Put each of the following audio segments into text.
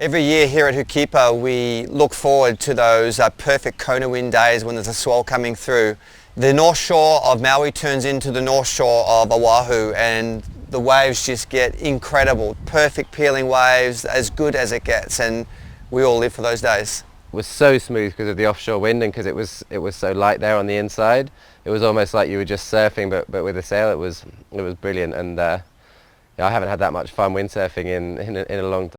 Every year here at Hukipa we look forward to those perfect Kona wind days when there's a swell coming through. The north shore of Maui turns into the north shore of Oahu and the waves just get incredible. Perfect peeling waves, as good as it gets, and we all live for those days. It was so smooth because of the offshore wind and because it was so light there on the inside. It was almost like you were just surfing but with a sail. It was brilliant, and yeah, I haven't had that much fun windsurfing in a long time.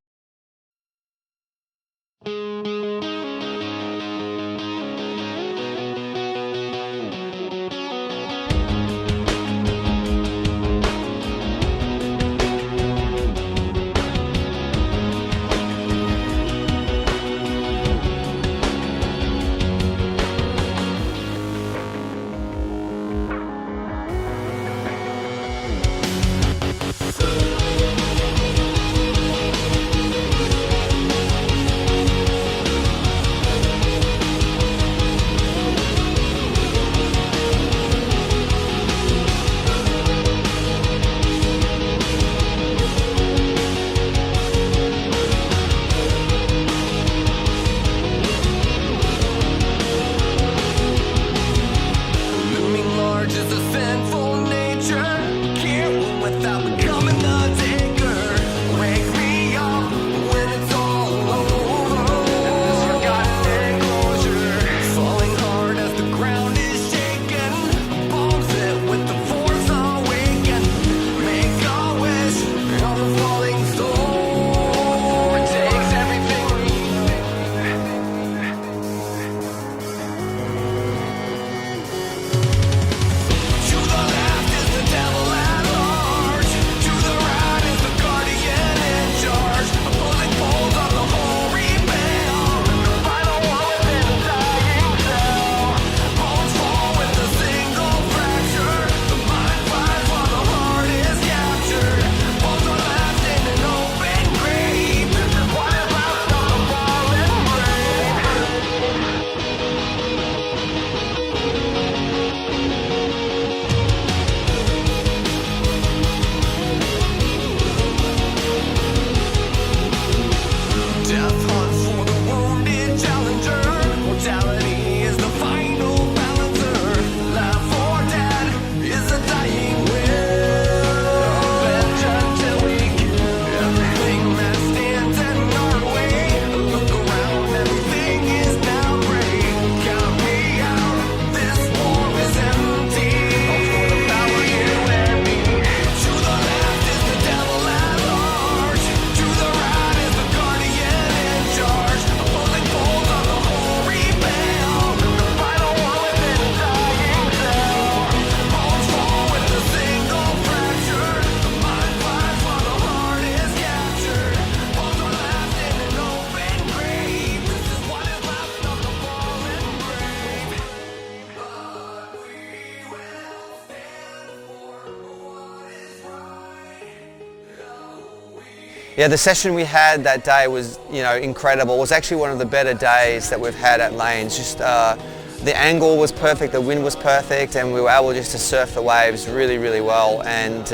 Yeah, the session we had that day was, incredible. It was actually one of the better days that we've had at Lanes. Just the angle was perfect, the wind was perfect, and we were able just to surf the waves really, really well. And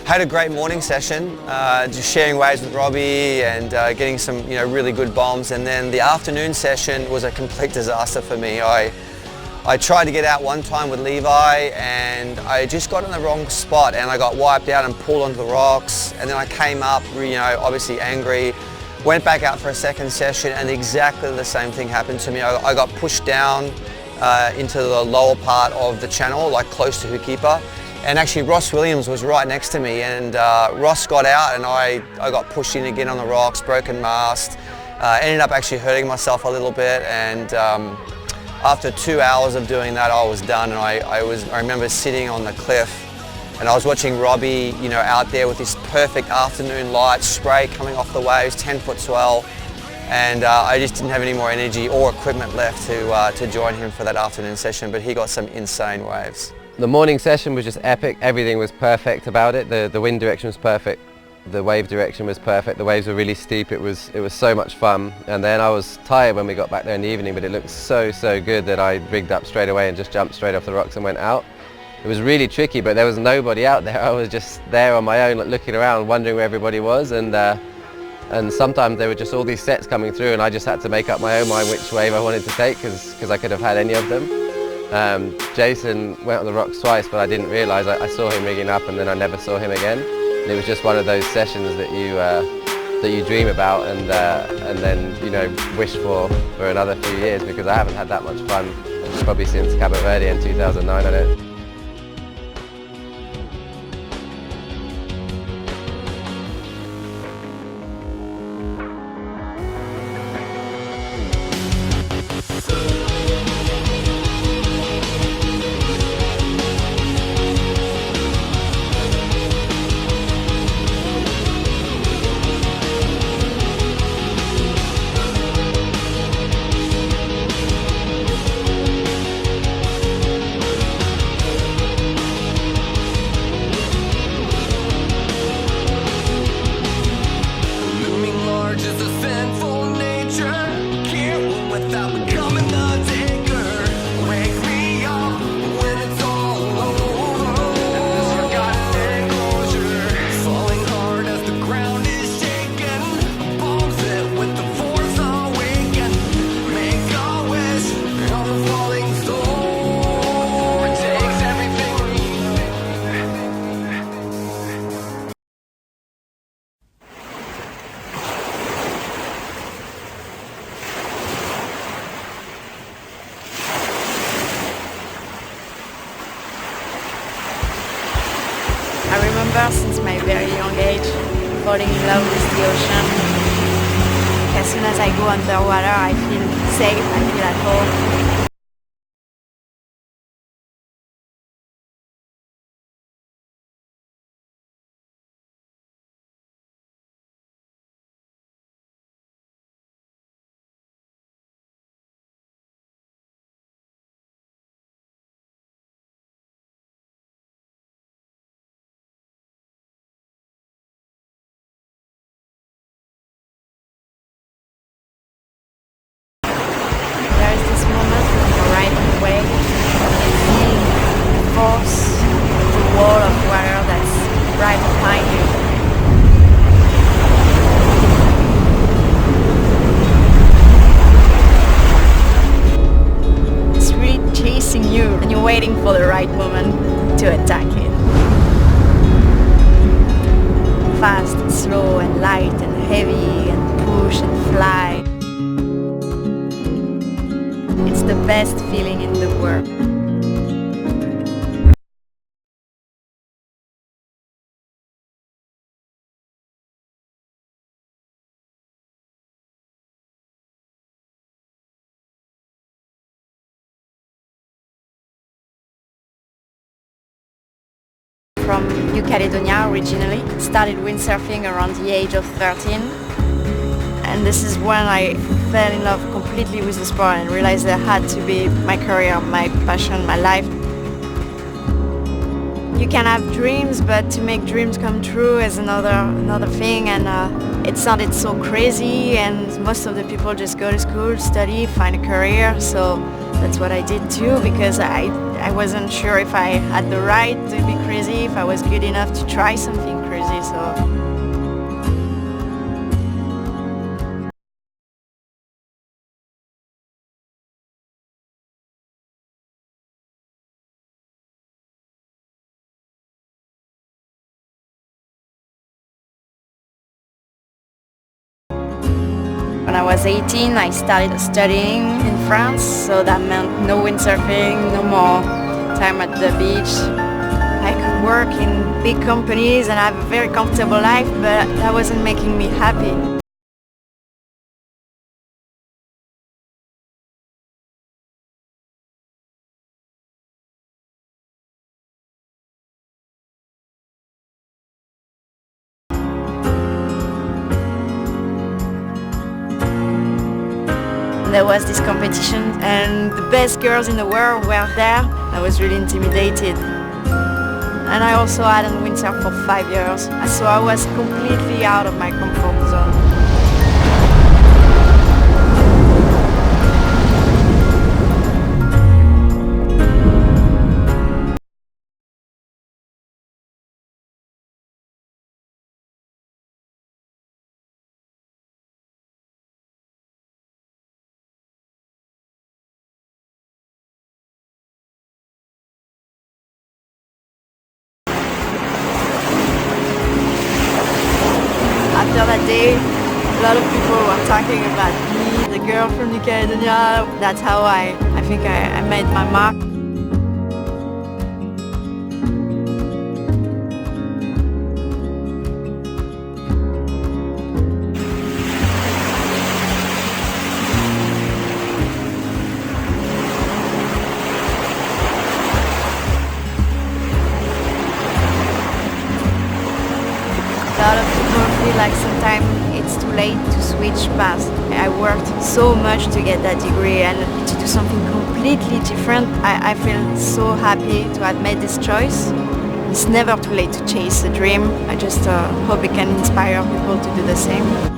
had a great morning session, just sharing waves with Robbie and getting some, really good bombs. And then the afternoon session was a complete disaster for me. I tried to get out one time with Levi and I just got in the wrong spot and I got wiped out and pulled onto the rocks, and then I came up, obviously angry, went back out for a second session and exactly the same thing happened to me. I got pushed down into the lower part of the channel, like close to Hukipa, and actually Ross Williams was right next to me, and Ross got out and I got pushed in again on the rocks, broken mast, ended up actually hurting myself a little bit, and after 2 hours of doing that, I was done, and I remember sitting on the cliff and I was watching Robbie, out there with this perfect afternoon light spray coming off the waves, 10-foot swell, and I just didn't have any more energy or equipment left to join him for that afternoon session, but he got some insane waves. The morning session was just epic. Everything was perfect about it. The wind direction was perfect. The wave direction was perfect. The waves were really steep. It was so much fun. And then I was tired when we got back there in the evening, but it looked so good that I rigged up straight away and just jumped straight off the rocks and went out. It was really tricky, but there was nobody out there. I was just there on my own, looking around, wondering where everybody was, and And sometimes there were just all these sets coming through and I just had to make up my own mind which wave I wanted to take because I could have had any of them. Jason went on the rocks twice, but I didn't realise. I saw him rigging up and then I never saw him again. And it was just one of those sessions that you dream about and then, you know, wish for another few years, because I haven't had that much fun probably since Cabo Verde in 2009 on it. I remember since my very young age falling in love with the ocean. As soon as I go underwater, I feel safe, I feel at home. There is this moment when you're riding away and feeling the force of the wall of water that's right behind you. It's really chasing you and you're waiting for the right moment to attack it. Fast and slow and light and heavy and push and fly. It's the best feeling in the world. From New Caledonia originally, started windsurfing around the age of 13. And this is when I fell in love completely with the sport and realized that it had to be my career, my passion, my life. You can have dreams, but to make dreams come true is another thing, and it sounded so crazy, and most of the people just go to school, study, find a career, so that's what I did too, because I wasn't sure if I had the right to be crazy, if I was good enough to try something crazy, so. When I was 18, I started studying in France, so that meant no windsurfing, no more time at the beach. I could work in big companies and have a very comfortable life, but that wasn't making me happy. There was this competition and the best girls in the world were there. I was really intimidated. And I also hadn't windsurfed for 5 years, so I was completely out of my comfort zone. talking about me, the girl from New Caledonia. That's how I think I made my mark. A lot of people feel like sometimes it's too late to switch paths. I worked so much to get that degree, and to do something completely different, I feel so happy to have made this choice. It's never too late to chase a dream. I just hope it can inspire people to do the same.